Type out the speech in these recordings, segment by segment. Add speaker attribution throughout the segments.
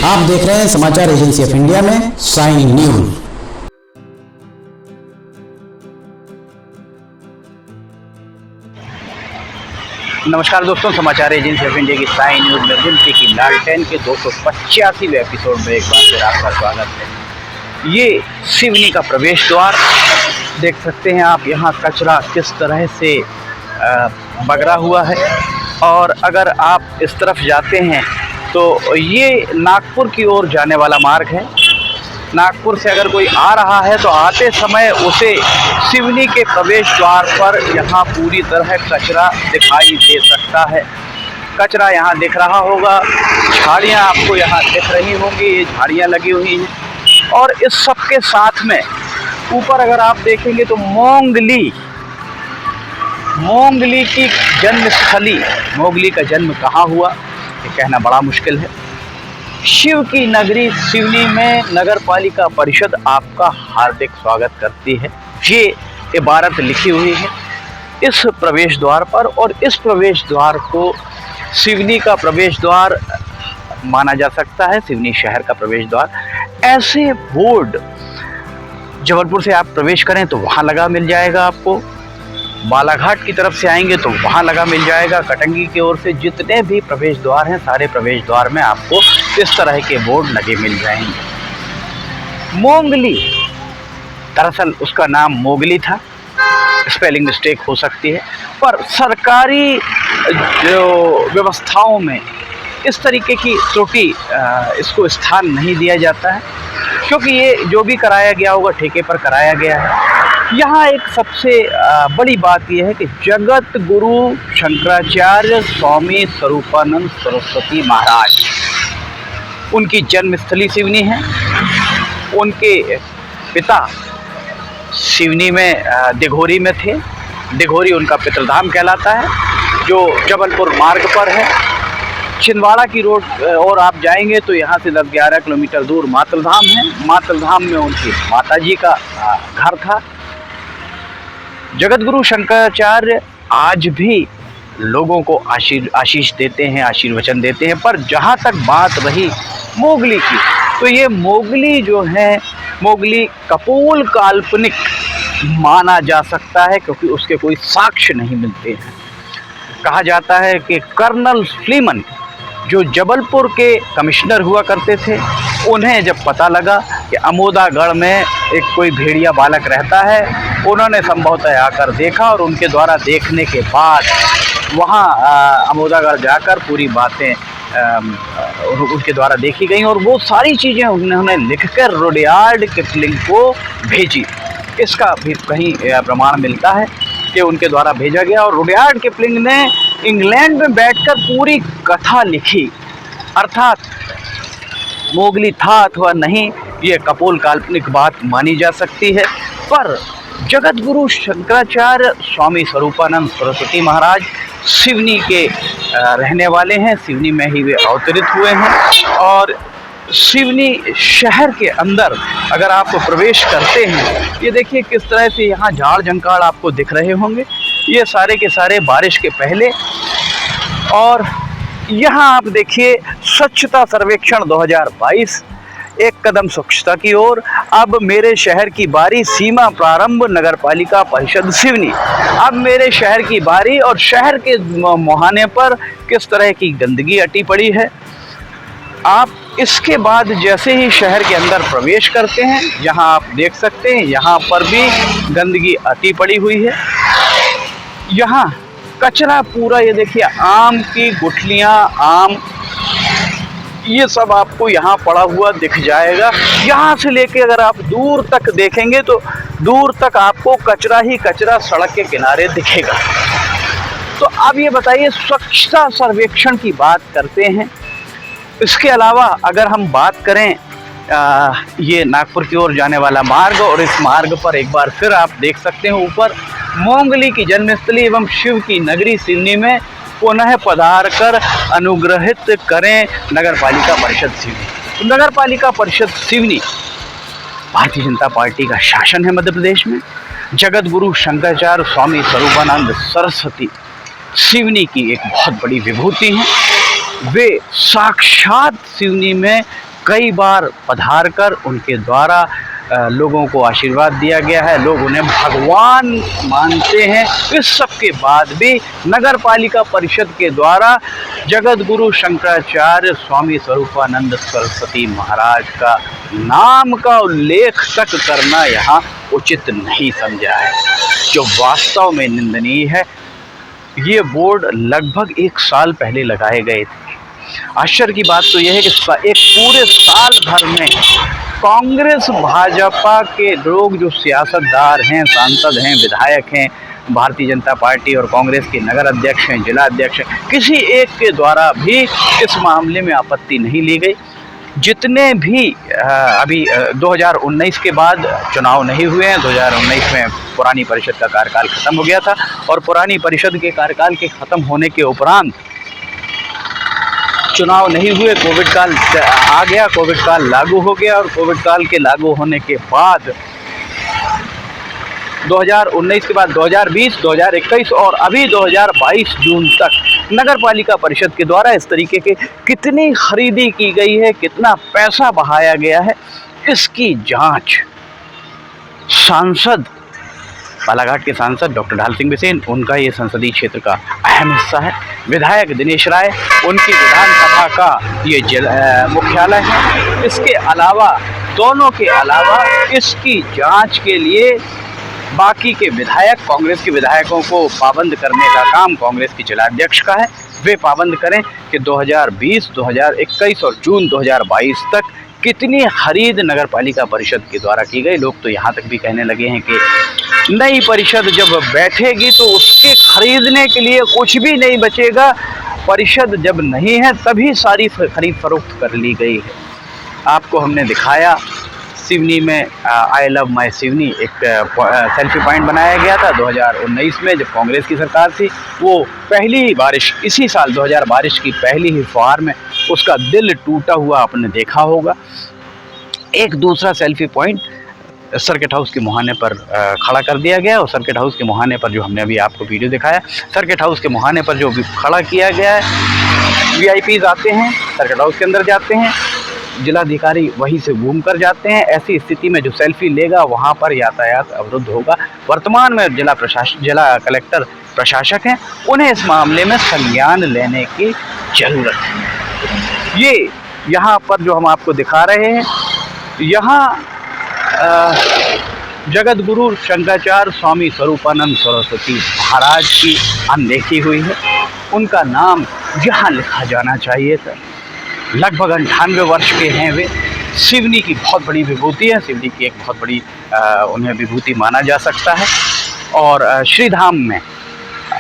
Speaker 1: आप देख रहे हैं समाचार एजेंसी ऑफ इंडिया में साइन न्यूज।
Speaker 2: नमस्कार दोस्तों, समाचार एजेंसी ऑफ इंडिया की साइन न्यूज में जिनकी की लालटेन के 285वें एपिसोड में एक बार फिर आपका स्वागत है। ये सिवनी का प्रवेश द्वार देख सकते हैं आप। यहाँ कचरा किस तरह से बगरा हुआ है, और अगर आप इस तरफ जाते हैं तो ये नागपुर की ओर जाने वाला मार्ग है। नागपुर से अगर कोई आ रहा है तो आते समय उसे सिवनी के प्रवेश द्वार पर यहाँ पूरी तरह कचरा दिखाई दे सकता है। कचरा यहाँ दिख रहा होगा, झाड़ियाँ आपको यहाँ दिख रही होंगी, ये झाड़ियाँ लगी हुई हैं। और इस सब के साथ में ऊपर अगर आप देखेंगे तो मोंगली की जन्मस्थली, मोगली का जन्म कहाँ हुआ ये कहना बड़ा मुश्किल है। शिव की नगरी सिवनी में नगर पालिका परिषद आपका हार्दिक स्वागत करती है। ये इबारत लिखी हुई है इस प्रवेश द्वार पर, और इस प्रवेश द्वार को सिवनी का प्रवेश द्वार माना जा सकता है, सिवनी शहर का प्रवेश द्वार। ऐसे बोर्ड जबलपुर से आप प्रवेश करें तो वहाँ लगा मिल जाएगा आपको, बालाघाट की तरफ से आएंगे तो वहाँ लगा मिल जाएगा, कटंगी की ओर से जितने भी प्रवेश द्वार हैं सारे प्रवेश द्वार में आपको इस तरह के बोर्ड लगे मिल जाएंगे। मोंगली, दरअसल उसका नाम मोगली था, स्पेलिंग मिस्टेक हो सकती है, पर सरकारी जो व्यवस्थाओं में इस तरीके की त्रुटि इसको स्थान नहीं दिया जाता है, क्योंकि ये जो भी कराया गया होगा ठेके पर कराया गया है। यहाँ एक सबसे बड़ी बात यह है कि जगत गुरु शंकराचार्य स्वामी स्वरूपानंद सरस्वती महाराज, उनकी जन्मस्थली सिवनी है। उनके पिता सिवनी में दिघोरी में थे। दिघोरी उनका पितृधाम कहलाता है, जो जबलपुर मार्ग पर है। छिंदवाड़ा की रोड और आप जाएंगे तो यहाँ से 10-11 किलोमीटर दूर मातलधाम है। मातलधाम में उनकी माताजी का घर था। जगतगुरु शंकराचार्य आज भी लोगों को आशीष देते हैं, आशीर्वचन देते हैं। पर जहाँ तक बात रही मोगली की, तो ये मोगली जो है, मोगली कपोल काल्पनिक माना जा सकता है, क्योंकि उसके कोई साक्ष्य नहीं मिलते हैं। कहा जाता है कि कर्नल फ्लीमन जो जबलपुर के कमिश्नर हुआ करते थे, उन्हें जब पता लगा कि अमोदागढ़ में एक कोई भेड़िया बालक रहता है, उन्होंने संभवतः आकर देखा, और उनके द्वारा देखने के बाद वहाँ अमोदागढ़ जाकर पूरी बातें उनके द्वारा देखी गई, और वो सारी चीज़ें उन्होंने लिखकर रुडयार्ड किपलिंग को भेजी। इसका भी कहीं प्रमाण मिलता है कि उनके द्वारा भेजा गया, और रुडयार्ड किपलिंग ने इंग्लैंड में बैठकर पूरी कथा लिखी। अर्थात मोगली था अथवा नहीं, ये कपोल काल्पनिक बात मानी जा सकती है। पर जगत गुरु शंकराचार्य स्वामी स्वरूपानंद सरस्वती महाराज सिवनी के रहने वाले हैं। सिवनी में ही वे अवतरित हुए हैं, और सिवनी शहर के अंदर अगर आप प्रवेश करते हैं, ये देखिए किस तरह से यहाँ झाड़ झंकाड़ आपको दिख रहे होंगे। ये सारे के सारे बारिश के पहले। और यहाँ आप देखिए स्वच्छता सर्वेक्षण 2022, एक कदम स्वच्छता की ओर। अब मेरे शहर की बारी, सीमा प्रारंभ नगर पालिका परिषद सिवनी। अब मेरे शहर की बारी, और शहर के मुहाने पर किस तरह की गंदगी अटी पड़ी है। आप इसके बाद जैसे ही शहर के अंदर प्रवेश करते हैं, यहाँ आप देख सकते हैं यहाँ पर भी गंदगी अटी पड़ी हुई है। यहाँ कचरा पूरा, ये देखिए आम की गुठलियाँ, आम, ये सब आपको यहाँ पड़ा हुआ दिख जाएगा। यहाँ से लेके अगर आप दूर तक देखेंगे तो दूर तक आपको कचरा ही कचरा सड़क के किनारे दिखेगा। तो अब ये बताइए, स्वच्छता सर्वेक्षण की बात करते हैं। इसके अलावा अगर हम बात करें ये नागपुर की ओर जाने वाला मार्ग, और इस मार्ग पर एक बार फिर आप देख सकते हैं ऊपर मोंगली की जन्मस्थली एवं शिव की नगरी सिवनी में पुनः पधार कर अनुग्रहित करें नगर पालिका परिषद सिवनी। तो नगर पालिका परिषद सिवनी भारतीय जनता पार्टी का शासन है मध्य प्रदेश में। जगत गुरु शंकराचार्य स्वामी स्वरूपानंद सरस्वती सिवनी की एक बहुत बड़ी विभूति हैं। वे साक्षात सिवनी में कई बार पधार कर उनके द्वारा लोगों को आशीर्वाद दिया गया है। लोग उन्हें भगवान मानते हैं। इस सब के बाद भी नगर पालिका परिषद के द्वारा जगत गुरु शंकराचार्य स्वामी स्वरूपानंद सरस्वती महाराज का नाम का उल्लेख तक करना यहाँ उचित नहीं समझा है, जो वास्तव में निंदनीय है। ये बोर्ड लगभग 1 साल पहले लगाए गए थे। आश्चर्य की बात तो यह है कि एक पूरे साल भर में कांग्रेस भाजपा के लोग जो सियासतदार हैं, सांसद हैं, विधायक हैं, भारतीय जनता पार्टी और कांग्रेस के नगर अध्यक्ष हैं, जिला अध्यक्ष हैं, किसी एक के द्वारा भी इस मामले में आपत्ति नहीं ली गई। जितने भी अभी 2019 के बाद चुनाव नहीं हुए हैं, 2019 में पुरानी परिषद का कार्यकाल ख़त्म हो गया था और पुरानी परिषद के कार्यकाल के ख़त्म होने के उपरांत चुनाव नहीं हुए, कोविड काल आ गया, कोविड काल लागू हो गया और कोविड काल के लागू होने के बाद 2019 के बाद 2020, 2021 और अभी 2022 जून तक नगर पालिका परिषद के द्वारा इस तरीके के कितनी खरीदी की गई है, कितना पैसा बहाया गया है, इसकी जांच सांसद बालाघाट के सांसद डॉक्टर ढाल सिंह बिसेन, उनका ये संसदीय क्षेत्र का अहम हिस्सा है। विधायक दिनेश राय, उनकी विधानसभा का ये मुख्यालय है। इसके अलावा, दोनों के अलावा इसकी जांच के लिए बाकी के विधायक, कांग्रेस के विधायकों को पाबंद करने का काम कांग्रेस के जिलाध्यक्ष का है। वे पाबंद करें कि 2020, 2021 और जून 2022 तक कितनी खरीद नगर पालिका परिषद के द्वारा की गई। लोग तो यहाँ तक भी कहने लगे हैं कि नई परिषद जब बैठेगी तो उसके खरीदने के लिए कुछ भी नहीं बचेगा। परिषद जब नहीं है तभी सारी खरीद फरोख्त कर ली गई है। आपको हमने दिखाया सिवनी में आई लव माई सिवनी एक सेल्फी पॉइंट बनाया गया था 2019 में, जब कांग्रेस की सरकार थी। वो पहली बारिश, इसी साल 2000 बारिश की पहली ही फुहार में उसका दिल टूटा हुआ आपने देखा होगा। एक दूसरा सेल्फी पॉइंट सर्किट हाउस के मुहाने पर खड़ा कर दिया गया और सर्किट हाउस के मुहाने पर जो हमने अभी आपको वीडियो दिखाया, सर्किट हाउस के मुहाने पर जो खड़ा किया गया है, वीआईपीज आते हैं, सर्किट हाउस के अंदर जाते हैं, जिलाधिकारी वहीं से घूम कर जाते हैं। ऐसी स्थिति में जो सेल्फी लेगा वहाँ पर यातायात अवरुद्ध होगा। वर्तमान में जिला कलेक्टर प्रशासक हैं, उन्हें इस मामले में संज्ञान लेने की ज़रूरत है। ये यहाँ पर जो हम आपको दिखा रहे हैं, यहाँ जगत गुरु शंकराचार्य स्वामी स्वरूपानंद सरस्वती महाराज की अनदेखी हुई है। उनका नाम यहाँ लिखा जाना चाहिए था। लगभग 98 वर्ष के हैं वे। सिवनी की बहुत बड़ी विभूति है, सिवनी की एक बहुत बड़ी उन्हें विभूति माना जा सकता है। और श्रीधाम में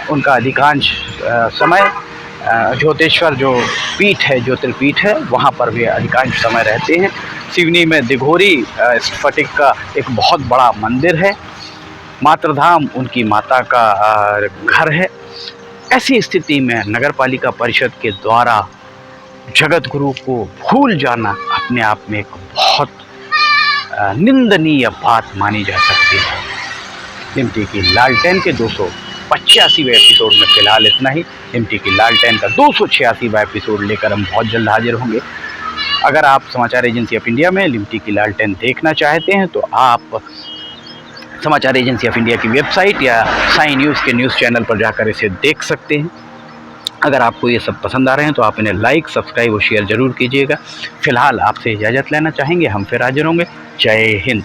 Speaker 2: उनका अधिकांश समय ज्योतिश्वर जो पीठ है, ज्योतिर्पीठ है, वहाँ पर वे अधिकांश समय रहते हैं। सिवनी में दिघोरी स्फटिक का एक बहुत बड़ा मंदिर है। मातृधाम उनकी माता का घर है। ऐसी स्थिति में नगर पालिका परिषद के द्वारा जगत गुरु को भूल जाना अपने आप में एक बहुत निंदनीय बात मानी जा सकती है। लिमटी की लालटेन के 285वें एपिसोड में फिलहाल इतना ही। लिमटी की लालटेन का 286वां एपिसोड लेकर हम बहुत जल्द हाजिर होंगे। अगर आप समाचार एजेंसी ऑफ इंडिया में लिमटी की लालटेन देखना चाहते हैं तो आप समाचार एजेंसी ऑफ इंडिया की वेबसाइट या साइन न्यूज़ के न्यूज़ चैनल पर जाकर इसे देख सकते हैं। अगर आपको ये सब पसंद आ रहे हैं तो आप इन्हें लाइक, सब्सक्राइब और शेयर ज़रूर कीजिएगा। फ़िलहाल आपसे इजाज़त लेना चाहेंगे, हम फिर हाजिर होंगे। जय हिंद।